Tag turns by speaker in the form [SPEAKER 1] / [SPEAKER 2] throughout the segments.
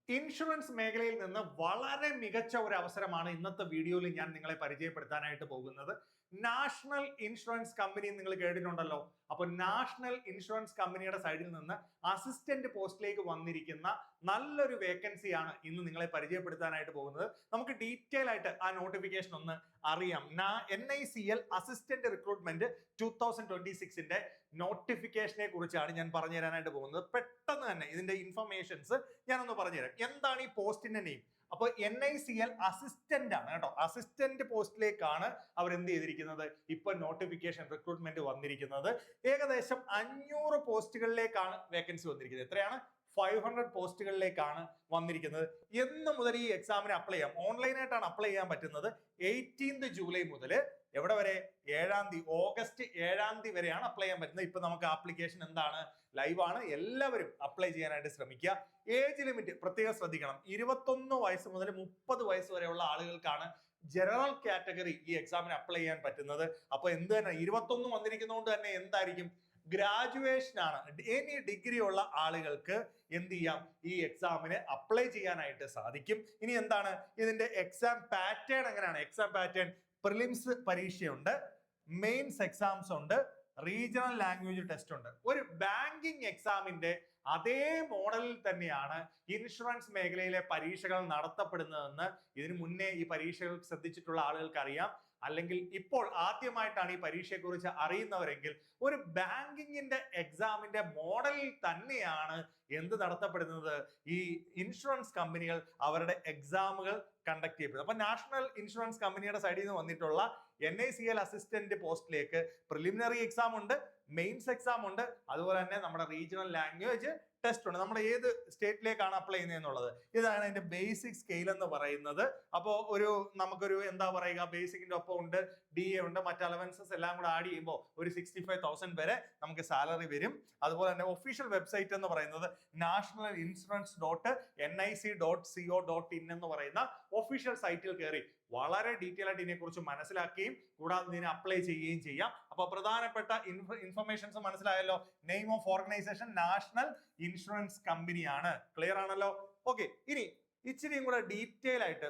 [SPEAKER 1] Insurance മേഖലയിൽ നിന്ന് വളരെ മികച്ച ഒരു അവസരമാണ് ഇന്നത്തെ വീഡിയോയിൽ ഞാൻ നിങ്ങളെ പരിചയപ്പെടുത്താനായിട്ട് പോകുന്നത്. നാഷണൽ ഇൻഷുറൻസ് കമ്പനി നിങ്ങൾ കേട്ടിട്ടുണ്ടല്ലോ. അപ്പോൾ നാഷണൽ ഇൻഷുറൻസ് കമ്പനിയുടെ സൈഡിൽ നിന്ന് അസിസ്റ്റന്റ് പോസ്റ്റിലേക്ക് വന്നിരിക്കുന്ന നല്ലൊരു വേക്കൻസിയാണ് ഇന്ന് നിങ്ങളെ പരിചയപ്പെടുത്താനായിട്ട് പോകുന്നത്. നമുക്ക് ഡീറ്റെയിൽ ആയിട്ട് ആ നോട്ടിഫിക്കേഷൻ ഒന്ന് അറിയാം. NICL അസിസ്റ്റന്റ് റിക്രൂട്ട്മെന്റ് 2026ന്റെ നോട്ടിഫിക്കേഷനെ കുറിച്ചാണ് ഞാൻ പറഞ്ഞു തരാനായിട്ട് പോകുന്നത്. പെട്ടെന്ന് തന്നെ ഇതിന്റെ ഇൻഫർമേഷൻസ് ഞാനൊന്ന് പറഞ്ഞുതരാം. എന്താണ് ഈ പോസ്റ്റിന്റെ നെയിം? അപ്പോൾ NICL അസിസ്റ്റന്റ് ആണ് കേട്ടോ. അസിസ്റ്റന്റ് പോസ്റ്റിലേക്കാണ് അവർ എന്ത് ചെയ്തിരിക്കുന്നത്, ഇപ്പൊ നോട്ടിഫിക്കേഷൻ റിക്രൂട്ട്മെന്റ് വന്നിരിക്കുന്നത്. ഏകദേശം 500 പോസ്റ്റുകളിലേക്കാണ് വേക്കൻസി വന്നിരിക്കുന്നത്. എത്രയാണ്? 500 പോസ്റ്റുകളിലേക്കാണ് വന്നിരിക്കുന്നത്. എന്ന് മുതൽ ഈ എക്സാമിന് അപ്ലൈ ചെയ്യാം? ഓൺലൈനായിട്ടാണ് അപ്ലൈ ചെയ്യാൻ പറ്റുന്നത്. 18 ജൂലൈ മുതൽ എവിടെ വരെ? ഓഗസ്റ്റ് 7 തീയതി വരെയാണ് അപ്ലൈ ചെയ്യാൻ പറ്റുന്നത്. ഇപ്പൊ നമുക്ക് ആപ്ലിക്കേഷൻ എന്താണ്, ലൈവാണ്. എല്ലാവരും അപ്ലൈ ചെയ്യാനായിട്ട് ശ്രമിക്കുക. ഏജ് ലിമിറ്റ് പ്രത്യേകം ശ്രദ്ധിക്കണം. 21 വയസ്സ് മുതൽ 30 വയസ്സ് വരെയുള്ള ആളുകൾക്കാണ് ജനറൽ കാറ്റഗറി ഈ എക്സാമിന് അപ്ലൈ ചെയ്യാൻ പറ്റുന്നത്. അപ്പൊ എന്ത് തന്നെ 21 വന്നിരിക്കുന്നതുകൊണ്ട് തന്നെ എന്തായിരിക്കും, ഗ്രാജുവേഷൻ ആണ്. എനി ഡിഗ്രി ഉള്ള ആളുകൾക്ക് എന്ത് ചെയ്യാം, ഈ എക്സാമിന് അപ്ലൈ ചെയ്യാനായിട്ട് സാധിക്കും. ഇനി എന്താണ് ഇതിന്റെ എക്സാം പാറ്റേൺ? എങ്ങനെയാണ് എക്സാം പാറ്റേൺ? പ്രിലിംസ് പരീക്ഷയുണ്ട്, മെയിൻസ് എക്സാംസ് ഉണ്ട്, റീജിയണൽ ലാംഗ്വേജ് ടെസ്റ്റ് ഉണ്ട്. ഒരു ബാങ്കിങ് എക്സാമിന്റെ അതേ മോഡലിൽ തന്നെയാണ് ഇൻഷുറൻസ് മേഖലയിലെ പരീക്ഷകൾ നടത്തപ്പെടുന്നതെന്ന് ഇതിനു മുന്നേ ഈ പരീക്ഷകൾ ശ്രദ്ധിച്ചിട്ടുള്ള ആളുകൾക്ക് അറിയാം. അല്ലെങ്കിൽ ഇപ്പോൾ ആദ്യമായിട്ടാണ് ഈ പരീക്ഷയെക്കുറിച്ച് അറിയുന്നവരെങ്കിൽ, ഒരു ബാങ്കിങ്ങിന്റെ എക്സാമിന്റെ മോഡലിൽ തന്നെയാണ് എന്ത് നടത്തപ്പെടുന്നത്, ഈ ഇൻഷുറൻസ് കമ്പനികൾ അവരുടെ എക്സാമുകൾ കണ്ടക്ട് ചെയ്യപ്പെടുന്നത്. അപ്പൊ നാഷണൽ ഇൻഷുറൻസ് കമ്പനിയുടെ സൈഡിൽ നിന്ന് വന്നിട്ടുള്ള NICL അസിസ്റ്റന്റ് പോസ്റ്റിലേക്ക് പ്രിലിമിനറി എക്സാം ഉണ്ട്, മെയിൻസ് എക്സാം ഉണ്ട്, അതുപോലെ തന്നെ നമ്മുടെ റീജിയണൽ ലാംഗ്വേജ് ടെസ്റ്റ് ഉണ്ട്. നമ്മൾ ഏത് സ്റ്റേറ്റിലേക്കാണ് അപ്ലൈ ചെയ്യുന്നത് എന്നുള്ളത്. ഇതാണ് അതിന്റെ ബേസിക് സ്കെയിൽ എന്ന് പറയുന്നത്. അപ്പോൾ നമുക്കൊരു എന്താ പറയുക, ബേസിക്കിന്റെ ഒപ്പം ഉണ്ട് DA ഉണ്ട്, മറ്റ് അലവൻസസ് എല്ലാം കൂടെ ആഡ് ചെയ്യുമ്പോൾ ഒരു 65,000 വരെ നമുക്ക് സാലറി വരും. അതുപോലെ തന്നെ ഒഫീഷ്യൽ വെബ്സൈറ്റ് എന്ന് പറയുന്നത് nationalinsurance.nic.co.in എന്ന് പറയുന്ന ഒഫീഷ്യൽ സൈറ്റിൽ കയറി വളരെ ഡീറ്റെയിൽ ആയിട്ട് ഇതിനെക്കുറിച്ച് മനസ്സിലാക്കുകയും കൂടാതെ ഇതിനെ അപ്ലൈ ചെയ്യുകയും ചെയ്യാം. അപ്പോൾ പ്രധാനപ്പെട്ട ഇൻഫർമേഷൻസ് മനസ്സിലായല്ലോ. Name of organisation national insurance കമ്പനിയാണ്. ക്ലിയർ ആണല്ലോ? ഓക്കെ, ഇനി ഇച്ചിരിയും കൂടെ ഡീറ്റെയിൽ ആയിട്ട്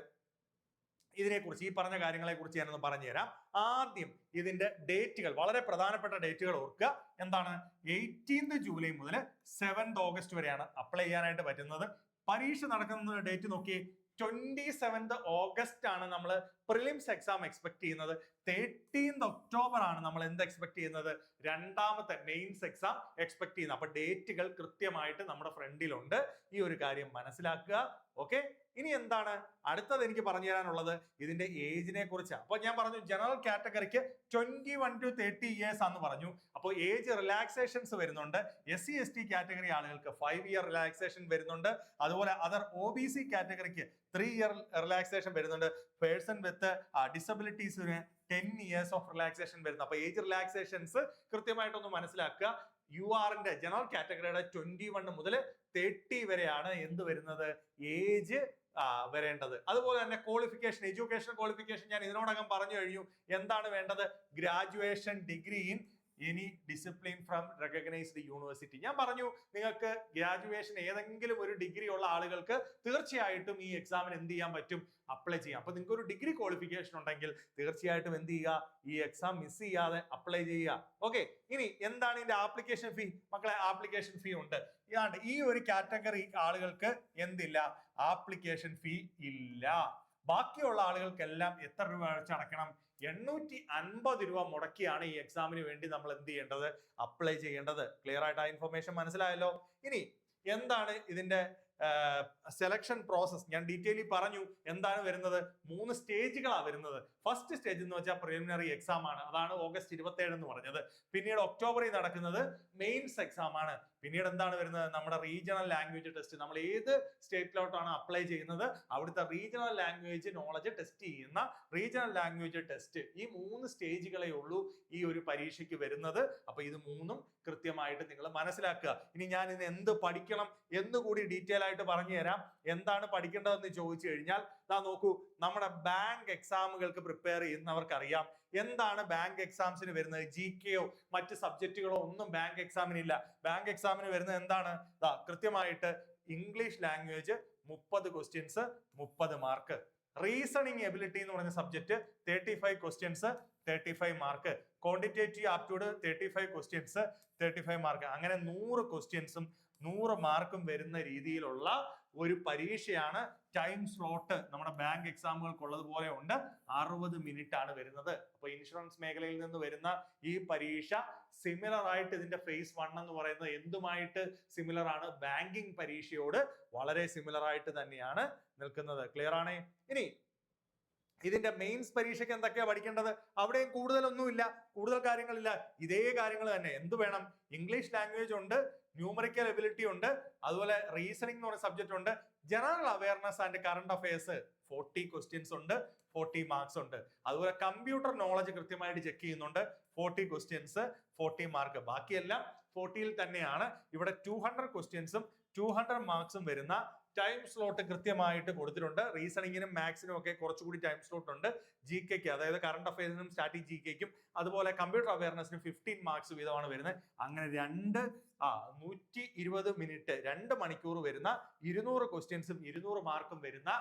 [SPEAKER 1] ഇതിനെക്കുറിച്ച്, ഈ പറഞ്ഞ കാര്യങ്ങളെ കുറിച്ച് ഞാനൊന്ന് പറഞ്ഞുതരാം. ആദ്യം ഇതിന്റെ ഡേറ്റുകൾ, വളരെ പ്രധാനപ്പെട്ട ഡേറ്റുകൾ ഓർക്കുക. എന്താണ്? 18 ജൂലൈ മുതൽ 7 ഓഗസ്റ്റ് വരെയാണ് അപ്ലൈ ചെയ്യാനായിട്ട് പറ്റുന്നത്. പരീക്ഷ നടക്കുന്ന ഡേറ്റ് നോക്കി, 27 ഓഗസ്റ്റ് ആണ് നമ്മൾ പ്രിലിംസ് എക്സാം എക്സ്പെക്ട് ചെയ്യുന്നത്. 13 ഒക്ടോബർ ആണ് നമ്മൾ എന്ത് എക്സ്പെക്ട് ചെയ്യുന്നത്, രണ്ടാമത്തെ മെയിൻസ് എക്സാം എക്സ്പെക്ട് ചെയ്യുന്നത്. അപ്പൊ ഡേറ്റുകൾ കൃത്യമായിട്ട് നമ്മുടെ ഫ്രണ്ടിലുണ്ട്. ഈ ഒരു കാര്യം മനസ്സിലാക്കുക. ഓക്കെ, ഇനി എന്താണ് അടുത്തത് എനിക്ക് പറഞ്ഞു തരാനുള്ളത്, ഇതിന്റെ ഏജിനെ കുറിച്ചാണ്. അപ്പൊ ഞാൻ പറഞ്ഞു ജനറൽ കാറ്റഗറിക്ക് 21 to 30 ഇയേഴ്സ് ആണെന്ന് പറഞ്ഞു. അപ്പോൾ ഏജ് റിലാക്സേഷൻസ് വരുന്നുണ്ട്. SC ST കാറ്റഗറി ആളുകൾക്ക് 5 ഇയർ റിലാക്സേഷൻ വരുന്നുണ്ട്. അതുപോലെ അതർ OBC കാറ്റഗറിക്ക് 3 ഇയർ റിലാക്സേഷൻ വരുന്നുണ്ട്. പേഴ്സൺ വിത്ത് ഡിസബിലിറ്റീസിന് 10 ഇയേഴ്സ് ഓഫ് റിലാക്സേഷൻ വരുന്നു. അപ്പൊ ഏജ് റിലാക്സേഷൻസ് കൃത്യമായിട്ടൊന്ന് മനസ്സിലാക്കുക. URന്റെ ജനറൽ കാറ്റഗറിയുടെ 21 മുതൽ 30 വരെയാണ് എന്ത് വരുന്നത്, ഏജ് വരേണ്ടത്. അതുപോലെ തന്നെ ക്വാളിഫിക്കേഷൻ, എഡ്യൂക്കേഷൻ ക്വാളിഫിക്കേഷൻ ഞാൻ ഇതിനോടകം പറഞ്ഞു കഴിഞ്ഞു. എന്താണ് വേണ്ടത്? Graduation degree in any discipline from recognised university. ഞാൻ പറഞ്ഞു നിങ്ങൾക്ക് ഗ്രാജുവേഷൻ ഏതെങ്കിലും ഒരു ഡിഗ്രി ഉള്ള ആളുകൾക്ക് തീർച്ചയായിട്ടും ഈ എക്സാമിന് എന്ത് ചെയ്യാൻ പറ്റും, അപ്ലൈ ചെയ്യാം. അപ്പൊ നിങ്ങൾക്ക് ഒരു ഡിഗ്രി ക്വാളിഫിക്കേഷൻ ഉണ്ടെങ്കിൽ തീർച്ചയായിട്ടും എന്ത് ചെയ്യുക, ഈ എക്സാം മിസ് ചെയ്യാതെ അപ്ലൈ ചെയ്യുക. ഓക്കെ, ഇനി എന്താണ് ഇതിന്റെ ആപ്ലിക്കേഷൻ ഫീ? മക്കളെ, ആപ്ലിക്കേഷൻ ഫീ ഉണ്ട്. ഈ ഒരു കാറ്റഗറി ആളുകൾക്ക് എന്തില്ല, ആപ്ലിക്കേഷൻ ഫീ ഇല്ല. ബാക്കിയുള്ള ആളുകൾക്കെല്ലാം എത്ര രൂപ അടയ്ക്കണം? 850 രൂപ മുടക്കിയാണ് ഈ എക്സാമിന് വേണ്ടി നമ്മൾ എന്ത് ചെയ്യേണ്ടത്, അപ്ലൈ ചെയ്യേണ്ടത്. ക്ലിയർ ആയിട്ട് ആ ഇൻഫർമേഷൻ മനസ്സിലായല്ലോ? ഇനി എന്താണ് ഇതിന്റെ സെലക്ഷൻ പ്രോസസ്? ഞാൻ ഡീറ്റെയിലി പറഞ്ഞു. എന്താണ് വരുന്നത്? 3 സ്റ്റേജുകളാണ് വരുന്നത്. ഫസ്റ്റ് സ്റ്റേജ് എന്ന് വെച്ചാൽ പ്രിലിമിനറി എക്സാം ആണ്. അതാണ് ഓഗസ്റ്റ് 27 എന്ന് പറഞ്ഞത്. പിന്നീട് ഒക്ടോബറിൽ നടക്കുന്നത് മെയിൻസ് എക്സാം ആണ്. പിന്നീട് എന്താണ് വരുന്നത്, നമ്മുടെ റീജിയണൽ ലാംഗ്വേജ് ടെസ്റ്റ്. നമ്മൾ ഏത് സ്റ്റേറ്റിലോട്ടാണ് അപ്ലൈ ചെയ്യുന്നത് അവിടുത്തെ റീജിയണൽ ലാംഗ്വേജ് നോളജ് ടെസ്റ്റ് ചെയ്യുന്ന റീജിയണൽ ലാംഗ്വേജ് ടെസ്റ്റ്. ഈ 3 സ്റ്റേജുകളേ ഉള്ളൂ ഈ ഒരു പരീക്ഷയ്ക്ക് വരുന്നത്. അപ്പൊ ഇത് 3ഉം കൃത്യമായിട്ട് നിങ്ങൾ മനസ്സിലാക്കുക. ഇനി ഞാൻ ഇന്ന് എന്ത് പഠിക്കണം എന്നുകൂടി ഡീറ്റെയിൽ ആയിട്ട് പറഞ്ഞു തരാം. എന്താണ് പഠിക്കേണ്ടതെന്ന് ചോദിച്ചു കഴിഞ്ഞാൽ, നോക്കൂ, നമ്മുടെ ബാങ്ക് എക്സാമുകൾക്ക് പ്രിപ്പയർ ചെയ്യുന്നവർക്കറിയാം എന്താണ് ബാങ്ക് എക്സാംസിന് വരുന്നത്. GKയോ മറ്റ് സബ്ജക്റ്റുകളോ ഒന്നും ബാങ്ക് എക്സാമിനില്ല. ബാങ്ക് എക്സാമിന് വരുന്നത് എന്താണ്, കൃത്യമായിട്ട് English language, 30 questions 30 mark. Reasoning ability എന്ന് പറയുന്ന subject 35 questions 35 mark. Quantitative aptitude 35 questions 35 mark. അങ്ങനെ 100 ക്വസ്റ്റ്യൻസും 100 മാർക്കും വരുന്ന രീതിയിലുള്ള ഒരു പരീക്ഷയാണ്. ടൈം സ്ലോട്ട് നമ്മുടെ ബാങ്ക് എക്സാമുകൾക്കുള്ളതുപോലെ ഉണ്ട്. 60 മിനിറ്റ് ആണ് വരുന്നത്. അപ്പൊ ഇൻഷുറൻസ് മേഖലയിൽ നിന്ന് വരുന്ന ഈ പരീക്ഷ സിമിലർ ആയിട്ട് ഇതിന്റെ ഫേസ് 1 എന്ന് പറയുന്നത് എന്തുമായിട്ട് സിമിലർ ആണ്? ബാങ്കിങ് പരീക്ഷയോട് വളരെ സിമിലർ ആയിട്ട് തന്നെയാണ് നിൽക്കുന്നത്. ക്ലിയർ ആണേ? ഇനി ഇതിന്റെ മെയിൻസ് പരീക്ഷയ്ക്ക് എന്തൊക്കെയാ പഠിക്കേണ്ടത്? അവിടെയും കൂടുതലൊന്നുമില്ല, കൂടുതൽ കാര്യങ്ങളില്ല, ഇതേ കാര്യങ്ങൾ തന്നെ. എന്ത് വേണം? ഇംഗ്ലീഷ് ലാംഗ്വേജ് ഉണ്ട്, ന്യൂമറിക്കൽ എബിലിറ്റി ഉണ്ട്, അതുപോലെ റീസണിംഗ് എന്ന് പറയുന്ന സബ്ജക്ട് ഉണ്ട്, general awareness and current affairs 40 questions ഉണ്ട്, 40 മാർക്സ് ഉണ്ട്. അതുപോലെ കമ്പ്യൂട്ടർ നോളജ് കൃത്യമായിട്ട് ചെക്ക് ചെയ്യുന്നുണ്ട്, 40 ക്വസ്റ്റ്യൻസ് 40 മാർക്ക്. ബാക്കിയെല്ലാം 40ൽ തന്നെയാണ്. ഇവിടെ 200 ക്വസ്റ്റ്യൻസും 200 മാർക്സും വരുന്ന ടൈം സ്ലോട്ട് കൃത്യമായിട്ട് കൊടുത്തിട്ടുണ്ട്. റീസണിങ്ങിനും മാത്സിനും ഒക്കെ കുറച്ചുകൂടി ടൈം സ്ലോട്ട് ഉണ്ട്. GK അതായത് കറണ്ട് അഫയേഴ്സിനും സ്റ്റാറ്റിക് GKക്കും അതുപോലെ കമ്പ്യൂട്ടർ അവയർനെസിനും 15 മാർക്സ് വീതമാണ് വരുന്നത്. അങ്ങനെ 120 മിനിറ്റ് 2 മണിക്കൂർ വരുന്ന 200 ക്വസ്റ്റ്യൻസും 200 മാർക്കും വരുന്ന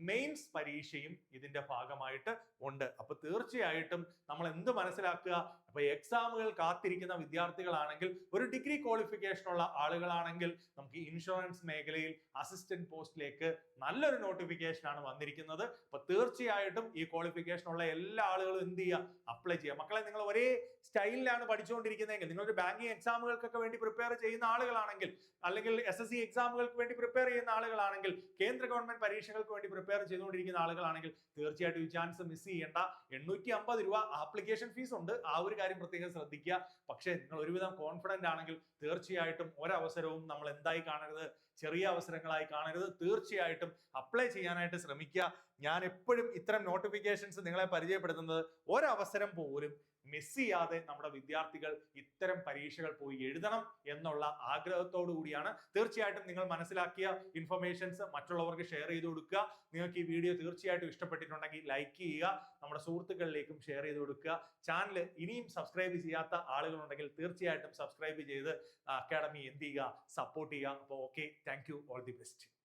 [SPEAKER 1] മെയിൻസ് പരീക്ഷയും ഇതിന്റെ ഭാഗമായിട്ട് ഉണ്ട്. അപ്പൊ തീർച്ചയായിട്ടും നമ്മൾ എന്ത് മനസ്സിലാക്കുക? അപ്പൊ എക്സാമുകൾ കാത്തിരിക്കുന്ന വിദ്യാർത്ഥികളാണെങ്കിൽ, ഒരു ഡിഗ്രി ക്വാളിഫിക്കേഷൻ ഉള്ള ആളുകളാണെങ്കിൽ, നമുക്ക് ഇൻഷുറൻസ് മേഖലയിൽ അസിസ്റ്റന്റ് പോസ്റ്റിലേക്ക് നല്ലൊരു നോട്ടിഫിക്കേഷൻ ആണ് വന്നിരിക്കുന്നത്. അപ്പൊ തീർച്ചയായിട്ടും ഈ ക്വാളിഫിക്കേഷൻ ഉള്ള എല്ലാ ആളുകളും എന്ത് ചെയ്യുക? അപ്ലൈ ചെയ്യുക. മക്കളെ, നിങ്ങൾ ഒരേ സ്റ്റൈലിലാണ് പഠിച്ചുകൊണ്ടിരിക്കുന്നതെങ്കിൽ, നിങ്ങളൊരു ബാങ്കിങ് എക്സാമുകൾക്കൊക്കെ വേണ്ടി പ്രിപ്പയർ ചെയ്യുന്ന ആളുകളാണെങ്കിൽ, അല്ലെങ്കിൽ SSC എക്സാമുകൾക്ക് വേണ്ടി പ്രിപ്പയർ ചെയ്യുന്ന ആളുകളാണെങ്കിൽ, കേന്ദ്ര ഗവൺമെന്റ് പരീക്ഷകൾക്ക് വേണ്ടി പ്രിപ്പയർ ചെയ്തുകൊണ്ടിരിക്കുന്ന ആളുകളാണെങ്കിൽ തീർച്ചയായിട്ടും ഈ ചാൻസ് മിസ് ചെയ്യേണ്ട. 850 രൂപ ആപ്ലിക്കേഷൻ ഫീസ് ഉണ്ട്. ആ ഒരു കാര്യം പ്രത്യേകം ശ്രദ്ധിക്കുക. പക്ഷേ നിങ്ങൾ ഒരുവിധം കോൺഫിഡന്റ് ആണെങ്കിൽ തീർച്ചയായിട്ടും ഒരവസരവും നമ്മൾ എന്തായി കാണരുത്? ചെറിയ അവസരങ്ങളായി കാണരുത്. തീർച്ചയായിട്ടും അപ്ലൈ ചെയ്യാനായിട്ട് ശ്രമിക്കുക. ഞാൻ എപ്പോഴും ഇത്തരം നോട്ടിഫിക്കേഷൻസ് നിങ്ങളെ പരിചയപ്പെടുത്തുന്നത് ഒരവസരം പോലും മിസ് ചെയ്യാതെ നമ്മുടെ വിദ്യാർത്ഥികൾ ഇത്തരം പരീക്ഷകൾ പോയി എഴുതണം എന്നുള്ള ആഗ്രഹത്തോടു കൂടിയാണ്. തീർച്ചയായിട്ടും നിങ്ങൾ മനസ്സിലാക്കിയ ഇൻഫർമേഷൻസ് മറ്റുള്ളവർക്ക് ഷെയർ ചെയ്ത് കൊടുക്കുക. നിങ്ങൾക്ക് ഈ വീഡിയോ തീർച്ചയായിട്ടും ഇഷ്ടപ്പെട്ടിട്ടുണ്ടെങ്കിൽ ലൈക്ക് ചെയ്യുക, നമ്മുടെ സുഹൃത്തുക്കളിലേക്കും ഷെയർ ചെയ്ത് കൊടുക്കുക. ചാനൽ ഇനിയും സബ്സ്ക്രൈബ് ചെയ്യാത്ത ആളുകളുണ്ടെങ്കിൽ തീർച്ചയായിട്ടും സബ്സ്ക്രൈബ് ചെയ്ത് അക്കാഡമി എന്ത് ചെയ്യുക? സപ്പോർട്ട് ചെയ്യുക. അപ്പോൾ okay, thank you, all the best.